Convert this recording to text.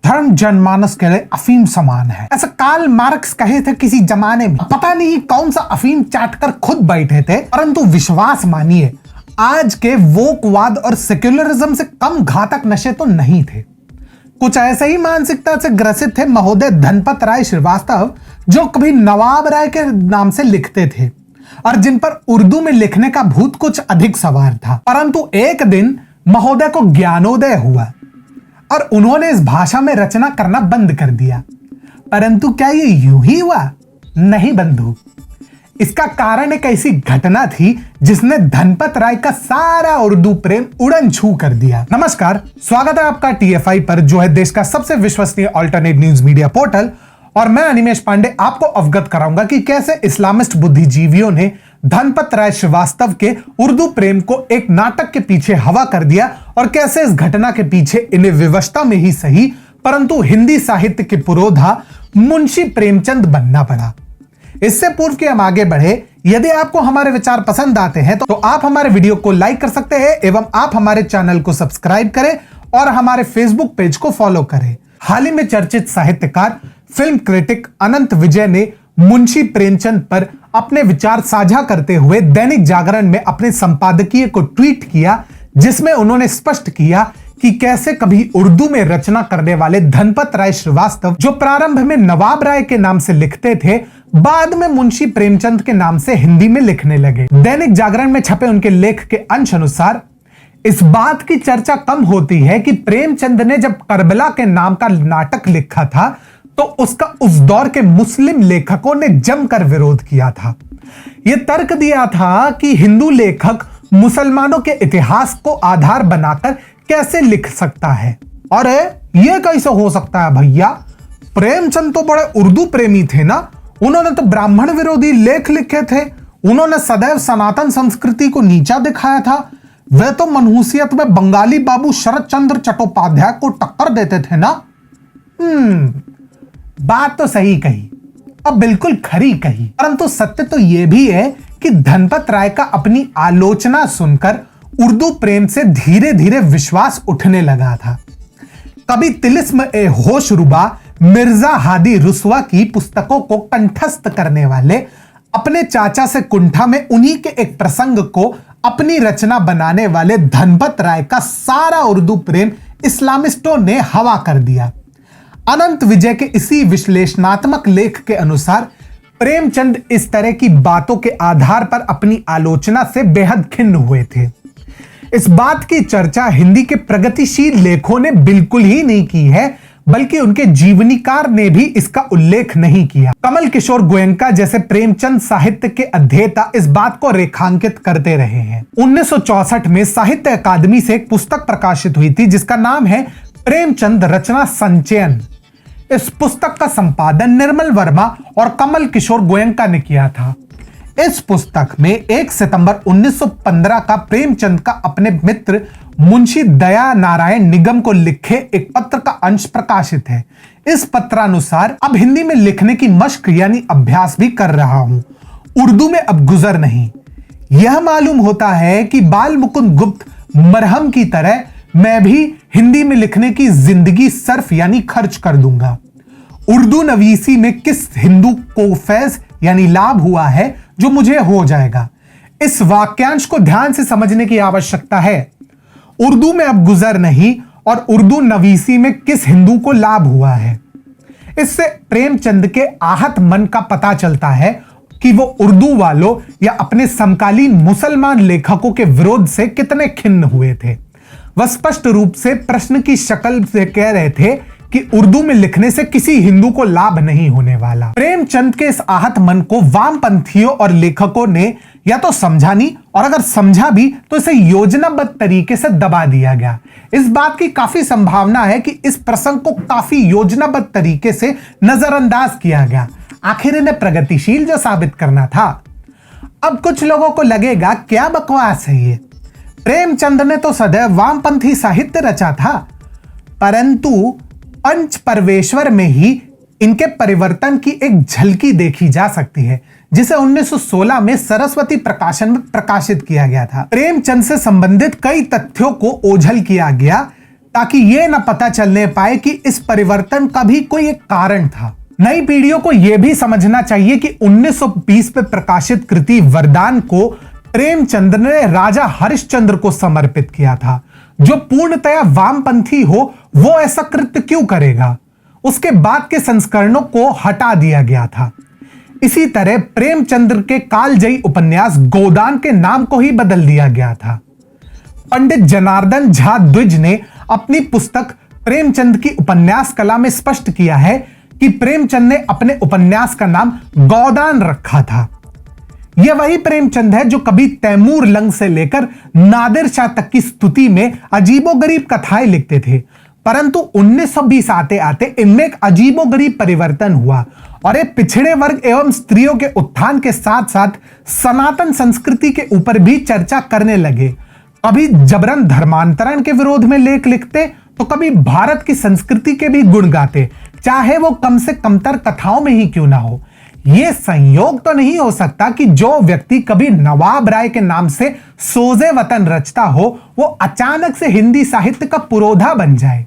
धर्म जनमानस के लिए अफीम समान है, ऐसा कार्ल मार्क्स कहे थे किसी जमाने में। पता नहीं कौन सा अफीम चाटकर खुद बैठे थे, परंतु विश्वास मानिए आज के वोकवाद और सेक्युलरिज्म से कम घातक नशे तो नहीं थे। कुछ ऐसे ही मानसिकता से ग्रसित थे महोदय धनपत राय श्रीवास्तव, जो कभी नवाब राय के नाम से लिखते थे और जिन पर उर्दू में लिखने का भूत कुछ अधिक सवार था। परंतु एक दिन महोदय को ज्ञानोदय हुआ और उन्होंने इस भाषा में रचना करना बंद कर दिया। परंतु क्या ये यूं ही हुआ? नहीं बंधु, इसका कारण एक ऐसी घटना थी जिसने धनपत राय का सारा उर्दू प्रेम उड़न छू कर दिया। नमस्कार, स्वागत है आपका TFI पर, जो है देश का सबसे विश्वसनीय अल्टरनेट न्यूज मीडिया पोर्टल। और मैं अनिमेश पांडे आपको अवगत कराऊंगा कि कैसे इस्लामिस्ट बुद्धिजीवियों ने धनपत राय श्रीवास्तव के उर्दू प्रेम को एक नाटक के पीछे हवा कर दिया और कैसे इस घटना के पीछे इन्हें विवशता में ही सही परंतु हिंदी साहित्य के पुरोधा मुंशी प्रेमचंद बनना पड़ा। इससे पूर्व कि हम आगे बढ़े, यदि आपको हमारे विचार पसंद आते हैं तो आप हमारे वीडियो को लाइक कर सकते हैं एवं आप हमारे चैनल को सब्सक्राइब करें और हमारे फेसबुक पेज को फॉलो करें। हाल ही में चर्चित साहित्यकार फिल्म क्रिटिक अनंत विजय ने मुंशी प्रेमचंद पर अपने विचार साझा करते हुए दैनिक जागरण में अपने संपादकीय को ट्वीट किया, जिसमें उन्होंने स्पष्ट किया कि कैसे कभी उर्दू में रचना करने वाले धनपत राय श्रीवास्तव, जो प्रारंभ में नवाब राय के नाम से लिखते थे, बाद में मुंशी प्रेमचंद के नाम से हिंदी में लिखने लगे। दैनिक जागरण में छपे उनके लेख के अंश अनुसार इस बात की चर्चा कम होती है कि प्रेमचंद ने जब करबला के नाम का नाटक लिखा था तो उसका उस दौर के मुस्लिम लेखकों ने जमकर विरोध किया था। यह तर्क दिया था कि हिंदू लेखक मुसलमानों के इतिहास को आधार बनाकर कैसे लिख सकता है। अरे यह कैसे हो सकता है भैया, प्रेमचंद तो बड़े उर्दू प्रेमी थे ना, उन्होंने तो ब्राह्मण विरोधी लेख लिखे थे, उन्होंने सदैव सनातन संस्कृति को नीचा दिखाया था, वे तो मनहूसियत में बंगाली बाबू शरद चंद्र चट्टोपाध्याय को टक्कर देते थे ना। बात तो सही कही और बिल्कुल खरी कही, परंतु सत्य तो यह भी है कि धनपत राय का अपनी आलोचना सुनकर उर्दू प्रेम से धीरे धीरे विश्वास उठने लगा था। कभी तिलिस्म ए होशरुबा मिर्जा हादी रुस्वा की पुस्तकों को कंठस्थ करने वाले अपने चाचा से कुंठा में उन्हीं के एक प्रसंग को अपनी रचना बनाने वाले धनपत राय का सारा उर्दू प्रेम इस्लामिस्टों ने हवा कर दिया। अनंत विजय के इसी विश्लेषणात्मक लेख के अनुसार प्रेमचंद इस तरह की बातों के आधार पर अपनी आलोचना से बेहद खिन्न हुए थे। इस बात की चर्चा हिंदी के प्रगतिशील लेखों ने बिल्कुल ही नहीं की है, बल्कि उनके जीवनीकार ने भी इसका उल्लेख नहीं किया। कमल किशोर गोयनका जैसे प्रेमचंद साहित्य के अध्येता इस बात को रेखांकित करते रहे हैं। 1964 में साहित्य अकादमी से एक पुस्तक प्रकाशित हुई थी जिसका नाम है प्रेमचंद रचना संचयन। इस पुस्तक का संपादन निर्मल वर्मा और कमल किशोर गोयनका ने किया था। इस पुस्तक में 1 सितंबर 1915 का प्रेमचंद का अपने मित्र मुंशी दया नारायण निगम को लिखे एक पत्र का अंश प्रकाशित है। इस पत्रानुसार अब हिंदी में लिखने की मशक यानी अभ्यास भी कर रहा हूं, उर्दू में अब गुजर नहीं। यह मालूम होता है कि बाल मुकुंद गुप्त मरहम की तरह मैं भी हिंदी में लिखने की जिंदगी सर्फ यानी खर्च कर दूंगा। उर्दू नवीसी में किस हिंदू को फैज यानी लाभ हुआ है जो मुझे हो जाएगा। इस वाक्यांश को ध्यान से समझने की आवश्यकता है। उर्दू में अब गुजर नहीं और उर्दू नवीसी में किस हिंदू को लाभ हुआ है। इससे प्रेमचंद के आहत मन का पता चलता है कि वो उर्दू वालों या अपने समकालीन मुसलमान लेखकों के विरोध से कितने खिन्न हुए थे। वह स्पष्ट रूप से प्रश्न की शक्ल से कह रहे थे कि उर्दू में लिखने से किसी हिंदू को लाभ नहीं होने वाला। प्रेमचंद के इस आहत मन को वामपंथियों और लेखकों ने या तो समझा नहीं, और अगर समझा भी तो इसे योजनाबद्ध तरीके से दबा दिया गया। इस बात की काफी संभावना है कि इस प्रसंग को काफी योजनाबद्ध तरीके से नजरअंदाज किया गया। आखिर इन्हें प्रगतिशील जो साबित करना था। अब कुछ लोगों को लगेगा क्या बकवास है ये, प्रेमचंद ने तो सदैव वामपंथी साहित्य रचा था। परंतु पंच परवेश्वर में ही इनके परिवर्तन की एक झलकी देखी जा सकती है, जिसे 1916 में सरस्वती प्रकाशन में प्रकाशित किया गया था। प्रेमचंद से संबंधित कई तथ्यों को ओझल किया गया, ताकि यह न पता चलने पाए कि इस परिवर्तन का भी कोई एक कारण था। नई पीढ़ियों को यह भी समझना चाहिए कि 1920 में प्रकाशित कृति वरदान को प्रेमचंद ने राजा हरिश्चंद्र को समर्पित किया था। जो पूर्णतया वामपंथी हो वो ऐसा कृत्य क्यों करेगा? उसके बाद के संस्करणों को हटा दिया गया था। इसी तरह प्रेमचंद्र के कालजयी उपन्यास गोदान के नाम को ही बदल दिया गया था। पंडित जनार्दन झा द्विज ने अपनी पुस्तक प्रेमचंद की उपन्यास कला में स्पष्ट किया है कि प्रेमचंद ने अपने उपन्यास का नाम गोदान रखा था। यह वही प्रेमचंद है जो कभी तैमूर लंग से लेकर नादिर शाह तक की स्तुति में अजीबोगरीब कथाएं लिखते थे, परंतु 1920 आते आते इनमें एक अजीबोगरीब परिवर्तन हुआ और ये पिछड़े वर्ग एवं स्त्रियों के उत्थान के साथ साथ सनातन संस्कृति के ऊपर भी चर्चा करने लगे। कभी जबरन धर्मांतरण के विरोध में लेख लिखते तो कभी भारत की संस्कृति के भी गुण गाते, चाहे वो कम से कमतर कथाओं में ही क्यों ना हो। यह संयोग तो नहीं हो सकता कि जो व्यक्ति कभी नवाब राय के नाम से सोजे वतन रचता हो वो अचानक से हिंदी साहित्य का पुरोधा बन जाए।